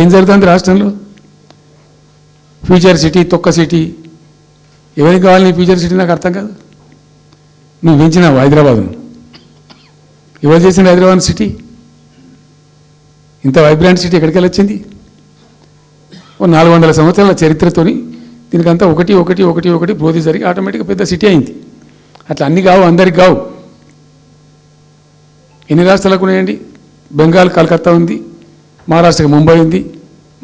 ఏం జరుగుతుంది రాష్ట్రంలో? ఫ్యూచర్ సిటీ, తొక్క సిటీ, ఎవరికి కావాలి నీ ఫ్యూచర్ సిటీ? నాకు అర్థం కాదు. నువ్వు పెంచినావు హైదరాబాద్ను, ఎవరు చేసిన హైదరాబాద్ సిటీ? ఇంత వైబ్రాంట్ సిటీ ఎక్కడికి వచ్చింది? ఓ 400 సంవత్సరాల చరిత్రతోని దీనికంతా ఒకటి ఒకటి ఒకటి ఒకటి బోధి జరిగి ఆటోమేటిక్గా పెద్ద సిటీ అయింది. అట్లా అన్నీ కావు, అందరికి కావు. ఎన్ని రాష్ట్రాలకు ఉన్నాయండి? బెంగాల్ కలకత్తా ఉంది, మహారాష్ట్రకి ముంబై ఉంది,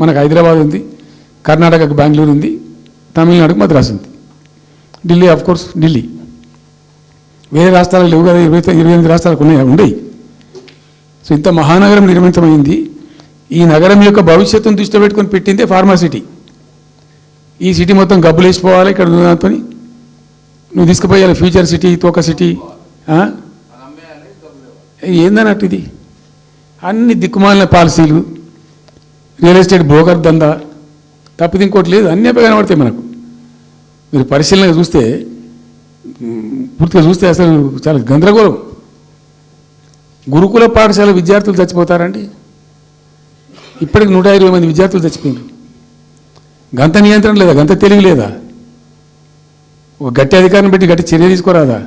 మనకు హైదరాబాద్ ఉంది, కర్ణాటకకు బెంగళూరు ఉంది, తమిళనాడుకు మద్రాసు ఉంది, ఢిల్లీ ఆఫ్ కోర్స్ ఢిల్లీ. వేరే రాష్ట్రాలకు లేవు కదా, 28 రాష్ట్రాలకు ఉండేవి. సో ఇంత మహానగరం నిర్మితమైంది. ఈ నగరం యొక్క భవిష్యత్తును దృష్టిలో పెట్టుకొని పెట్టిందే ఫార్మాసిటీ. ఈ సిటీ మొత్తం గబ్బులు వేసిపోవాలి ఇక్కడ దాంతో. నువ్వు తీసుకుపోయాలి ఫ్యూచర్ సిటీ, తోక సిటీ ఏందన్నట్టు ఇది? అన్ని దిక్కుమాలిన పాలసీలు, రియల్ ఎస్టేట్ బ్రోకర్ దందా తప్పితే ఇంకోటి లేదు. అన్నీ కనబడతాయి మనకు. మీరు పరిశీలనగా చూస్తే, పూర్తిగా చూస్తే అసలు చాలా గందరగోళం. గురుకుల పాఠశాల విద్యార్థులు చచ్చిపోతారండి. ఇప్పటికి 120 మంది విద్యార్థులు చచ్చిపోయారు. గంత నియంత్రణ లేదా? గంత తెలివి లేదా? ఒక గట్టి అధికారిని పెట్టి గట్టి చర్య తీసుకోరాదా?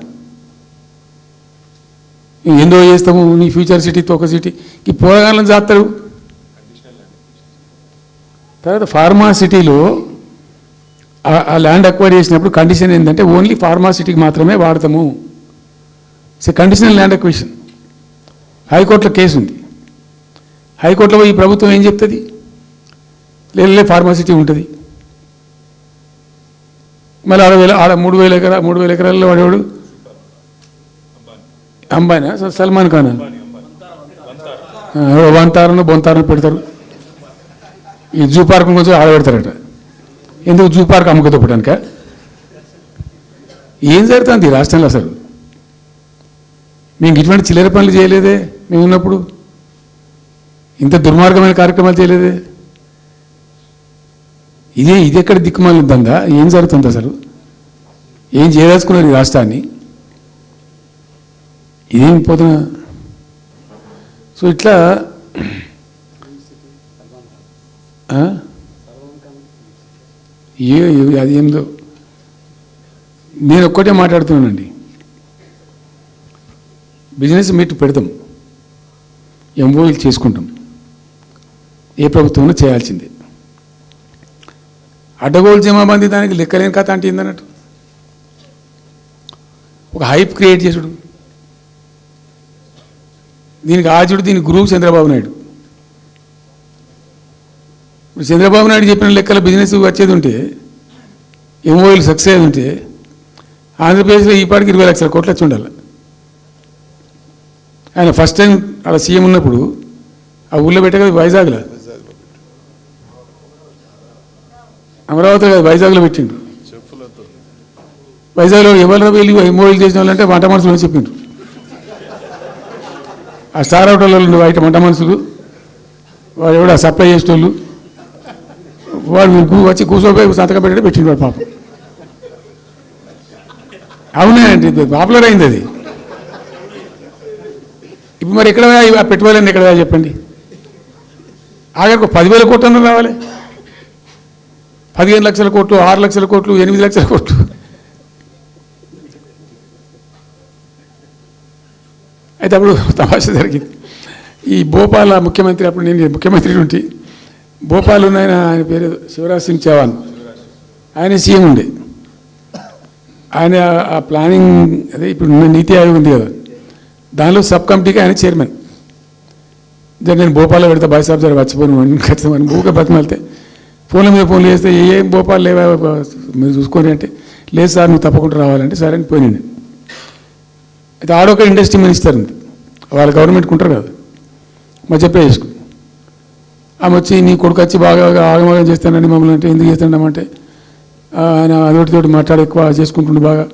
ఏందో చేస్తాము నీ ఫ్యూచర్ సిటీ, తోక సిటీ, ఈ పోరగాళ్ళని చేస్తారు. తర్వాత ఫార్మా సిటీలో ఆ ల్యాండ్ అక్వైర్ చేసినప్పుడు కండిషన్ ఏంటంటే ఓన్లీ ఫార్మా సిటీకి మాత్రమే వాడతాము. Conditional land acquisition. హైకోర్టులో కేసు ఉంది. హైకోర్టులో ఈ ప్రభుత్వం ఏం చెప్తుంది? లేదు ఫార్మా సిటీ ఉంటుంది. మళ్ళీ ఆడ 3,000 ఎకరాల్లో వాడేవాడు అంబానా, సల్మాన్ ఖాన్ వంతారను బొంతారను పెడతారు. ఈ జూ పార్క్ కొంచెం ఆడబెడతారట. ఎందుకు? జూ పార్క్ అమ్ముకోదప్పటానిక? ఏం జరుగుతుంది ఈ రాష్ట్రంలో అసలు? మేము ఇటువంటి చిల్లర పనులు చేయలేదే మేము ఉన్నప్పుడు. ఇంత దుర్మార్గమైన కార్యక్రమాలు చేయలేదే. ఇది ఎక్కడ దిక్కుమాలిన దందా? ఏం జరుగుతుంది అసలు? ఏం చేయదలుచుకున్నారు ఈ రాష్ట్రాన్ని? ఇదేం పోతున్నా? సో ఇట్లా అది ఏందో నేను ఒక్కటే మాట్లాడుతున్నానండి. బిజినెస్ మీట్ పెడతాం, ఎంఓఈలు చేసుకుంటాం. ఏ ప్రభుత్వంలో చేయాల్సిందే. అడ్డగోలు జమాబందీ దానికి లెక్కలేని కథ అంటే ఏందన్నట్టు. ఒక హైప్ క్రియేట్ చేసుడు, దీనికి ఆజుడు, దీనికి గురువు చంద్రబాబు నాయుడు. ఇప్పుడు చంద్రబాబు నాయుడు చెప్పిన లెక్కల బిజినెస్ వచ్చేది ఉంటే, ఎంఓఈలు సక్సెస్ అయ్యేది ఉంటే, ఆంధ్రప్రదేశ్లో ఈ పాటికి 20 లక్షల కోట్లు వచ్చి ఉండాలి. ఆయన ఫస్ట్ టైం అలా సీఎం ఉన్నప్పుడు ఆ ఊళ్ళో పెట్టే కదా, వైజాగ్లో, అమరావతి కదా, వైజాగ్లో పెట్టిండు. వైజాగ్లో ఎవరు వెళ్ళి ఎంఓఈలు చేసిన వాళ్ళంటే వంట మనుషులు అని చెప్పిండ్రు. ఆ స్టార్ హోటల్లో బయట వంట మనుషులు, వాడు ఎవడ సప్లై చేసేటోళ్ళు, వాడు వచ్చి కూర్చోపోయి సంతకం పెట్టే పెట్టిండు వాడు పాపం. అవునే అండి, పాపులర్ అయింది అది. ఇప్పుడు మరి ఎక్కడ ఆ పెట్టుబడులన్నీ ఎక్కడ చెప్పండి? ఆఖరికి 10,000 కోట్లు అన్న రావాలి. 15 లక్షల కోట్లు, 6 లక్షల కోట్లు, 8 లక్షల కోట్లు. అయితే అప్పుడు తమాషా జరిగింది. ఈ భోపాల్ ముఖ్యమంత్రి, అప్పుడు నేను ముఖ్యమంత్రి నుండి భోపాల్ ఉన్న ఆయన పేరు శివరాజ్ సింగ్ చౌహాన్, ఆయన సీఎం ఉండే. ఆయన ఆ ప్లానింగ్, అదే ఇప్పుడు నీతి ఆయోగ్ ఉంది కదా, దానిలో సబ్ కమిటీకి ఆయన చైర్మన్. నేను భోపాల్లో పెడతా బాయ్ సాబ్ జర వచ్చిపోను ఖచ్చితంగా ఊరికే బతిమాలితే ఫోన్ల మీద ఫోన్లు చేస్తే ఏం భోపాల్ లేవా మీరు చూసుకొని అంటే, లేదు సార్ నువ్వు తప్పకుండా రావాలంటే సరే అని పోయినండి. అయితే ఆడొక ఇండస్ట్రీ మినిస్టర్ ఉంది, వాళ్ళ గవర్నమెంట్కి ఉంటారు కదా, మధ్యప్రదేశ్కు. ఆమె వచ్చి నీ కొడుకు వచ్చి బాగా ఆగమాగం చేస్తానని మమ్మల్ని అంటే, ఎందుకు చేస్తానమంటే ఆయన అదొకటితోటి మాట్లాడి ఎక్కువ చేసుకుంటుండే బాగా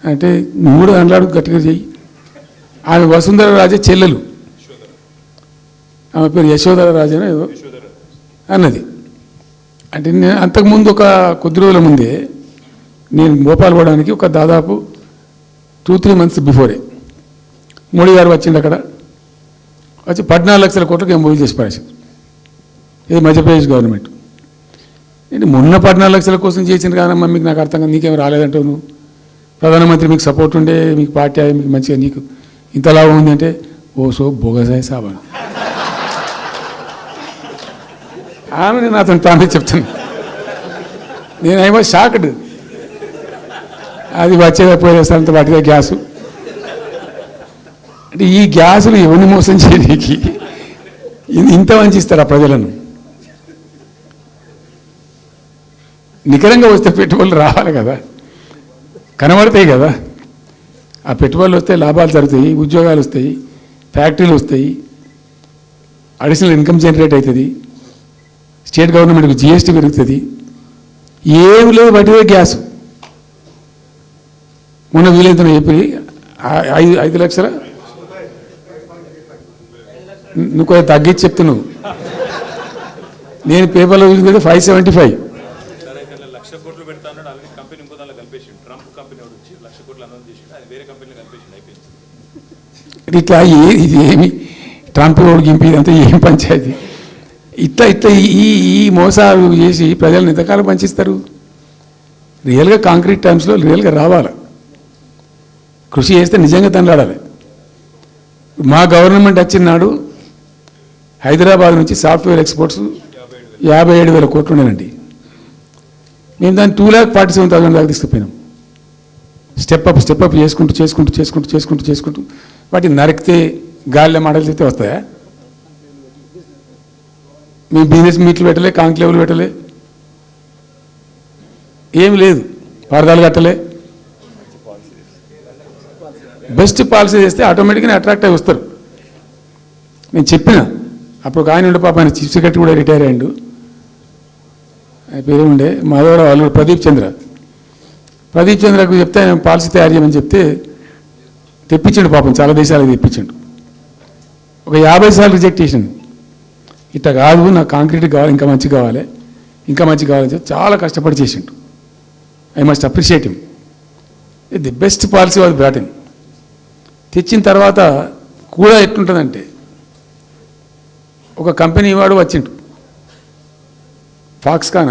అంటే, నువ్వు కూడా అన్నాడు గట్టిగా చెయ్యి. ఆమె వసుంధర రాజే చెల్లెలు, ఆమె పేరు యశోధర రాజే ఏదో అన్నది. అంటే నేను అంతకుముందు ఒక కొద్ది రోజుల ముందే నేను భోపాల్ పోవడానికి ఒక దాదాపు 2-3 మంత్స్ బిఫోరే మోడీ గారు వచ్చిండు. అక్కడ వచ్చి 14 లక్షల కోట్లకు ఎంఓయూ చేసి పడేసారు. ఇది మధ్యప్రదేశ్ గవర్నమెంట్. ఏంటి మొన్న 14 లక్షల కోసం చేసిన కాదమ్మా, మీకు నాకు అర్థం కాదు, నీకేం రాలేదంటావు నువ్వు. ప్రధానమంత్రి మీకు సపోర్ట్ ఉండే, మీకు పార్టీ మీకు మంచిగా నీకు ఇంత లాభం ఉంది అంటే ఓ సో బోగసాయి సాబా ఆమె నాతో తానే చెప్తాను. నేను ఐ వాజ్ షాక్డ్. అది వచ్చేదా పోయేస్తానంత వాటిదే గ్యాసు. అంటే ఈ గ్యాసులు ఎవరిని మోసం చేయడానికి ఇంత వంచిస్తారా ప్రజలను? నికరంగా వస్తే పెట్టుబడులు రావాలి కదా, కనబడతాయి కదా. ఆ పెట్టుబడులు వస్తే లాభాలు జరుగుతాయి, ఉద్యోగాలు వస్తాయి, ఫ్యాక్టరీలు వస్తాయి, అడిషనల్ ఇన్కమ్ జనరేట్ అవుతుంది, స్టేట్ గవర్నమెంట్కి జిఎస్టీ పెరుగుతుంది. ఏమి లేదు, బట్టిదే గ్యాస్. మొన్న వీలైతే చెప్పి 5 లక్షల నువ్వు కొంచెం తగ్గించి చెప్తున్నావు. నేను పేపర్లో చూసింది 575. ఇట్లా ఇది ఏమి ట్రంప్ రోడ్డు గింపి ఇదంతా ఏం పంచాయతీ? ఇట్లా ఇట్లా ఈ మోసాలు చేసి ప్రజలను ఎంతకాలం పంచిస్తారు? రియల్గా కాంక్రీట్ టైమ్స్లో రియల్గా రావాలి, కృషి చేస్తే నిజంగా తండ్రాడాలి. మా గవర్నమెంట్ వచ్చిన నాడు హైదరాబాద్ నుంచి సాఫ్ట్వేర్ ఎక్స్పోర్ట్స్ 57,000 కోట్లు ఉండేనండి. మేము దాన్ని 2,47,000 దాకా తీసుకుపోయినాం. స్టెప్ అప్ చేసుకుంటూ చేసుకుంటూ చేసుకుంటూ చేసుకుంటూ చేసుకుంటూ వాటిని నరికితే గాలిలో మాటలు చెప్తే వస్తాయా? మేము బిజినెస్ మీట్లు పెట్టలే, కాంక్లేవ్లు పెట్టలే, ఏమి లేదు, పరదాలు కట్టలే. బెస్ట్ పాలసీ చేస్తే ఆటోమేటిక్గా అట్రాక్ట్ అయి వస్తారు. నేను చెప్పిన అప్పుడు ఒక ఆయన ఉండే, పాప ఆయన చీఫ్ సెక్రటరీ కూడా రిటైర్ అయ్యిండు, ఆయన పేరు ఉండే మాధవరావు వాళ్ళు ప్రదీప్ చంద్రకు చెప్తే ఆయన పాలసీ తయారు చేయమని చెప్తే తెప్పించండు. పాపం చాలా దేశాలకు తెప్పించండు. ఒక 50 సార్లు రిజెక్ట్ చేసిండు. ఇట్లా కాదు, నాకు కాంక్రీట్ కావాలి, ఇంకా మంచి కావాలి, ఇంకా మంచి కావాలని చెప్పి చాలా కష్టపడి చేసిండు. I must appreciate him. The best policy was brought in. తెచ్చిన తర్వాత కూడా ఎట్లుంటుందంటే, ఒక కంపెనీ వాడు వచ్చిండు, ఫాక్స్కాన్,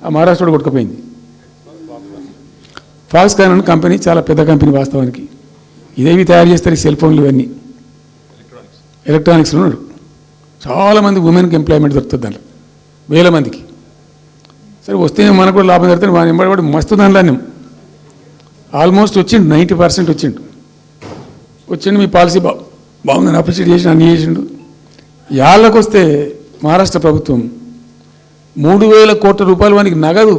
ఆ మహారాష్ట్రలో కొట్టుకుపోయింది. ఫాక్స్కాన్ అనే కంపెనీ చాలా పెద్ద కంపెనీ వాస్తవానికి. ఇదేవి తయారు చేస్తారు, ఈ సెల్ ఫోన్లు ఇవన్నీ ఎలక్ట్రానిక్స్లో ఉన్నాడు. చాలామంది ఉమెన్కి ఎంప్లాయ్మెంట్ దొరుకుతుంది దాంట్లో, 1000 మందికి. సరే వస్తే మనకు కూడా లాభం జరుగుతుంది. వాని ఎంబడి మస్తు దానిలో ఆల్మోస్ట్ వచ్చిండు, 90% వచ్చిండు. మీ పాలసీ బాగుందని అప్రిషియేట్ చేసి అన్ని చేసిండు. యాళ్ళకు వస్తే మహారాష్ట్ర ప్రభుత్వం 3,000 కోట్ల రూపాయలు వానికి నగదు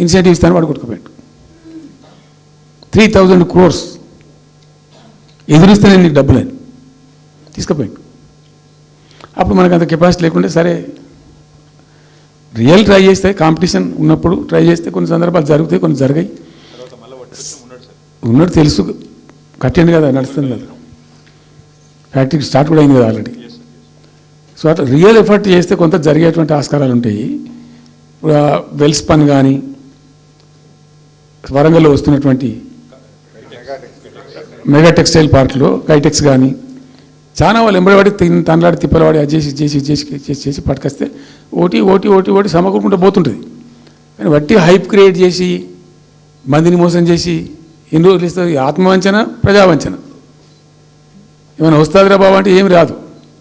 ఇన్సెంటివ్ ఇస్తాను, వాడు కొట్టుకుపోయాడు. 3,000 crores ఎదురిస్తానే నీకు డబ్బులని తీసుకుపోయాడు. అప్పుడు మనకు అంత కెపాసిటీ లేకుంటే సరే రియల్ ట్రై చేస్తే, కాంపిటీషన్ ఉన్నప్పుడు ట్రై చేస్తే కొన్ని సందర్భాలు జరుగుతాయి, కొన్ని జరిగాయి. ఉన్నట్టు తెలుసు, కట్టండి కదా, నడుస్తుంది కదా, ఫ్యాక్టరీ స్టార్ట్ కూడా అయింది కదా ఆల్రెడీ. సో అట్లా రియల్ ఎఫర్ట్ చేస్తే కొంత జరిగేటువంటి ఆస్కారాలు ఉంటాయి. ఇప్పుడు వెల్స్ పన్ కానీ, వరంగల్లో వస్తున్నటువంటి మెగా టెక్స్టైల్ పార్క్లో కైటెక్స్ కానీ, చాలా వాళ్ళు ఎంబడివాడి తనలాడి తిప్పలవాడి అది చేసి చేసి చేసి చేసి చేసి పట్టుకొస్తే ఓటీ ఓటీ ఓటీ ఓటీ సమకూరుకుంటూ పోతుంటుంది. కానీ వట్టి హైప్ క్రియేట్ చేసి మందిని మోసం చేసి ఎన్ని రోజులు ఇస్తుంది? ఆత్మవంచన, ప్రజావంచన. ఏమైనా వస్తుందిరా బాబు అంటే ఏమి రాదు.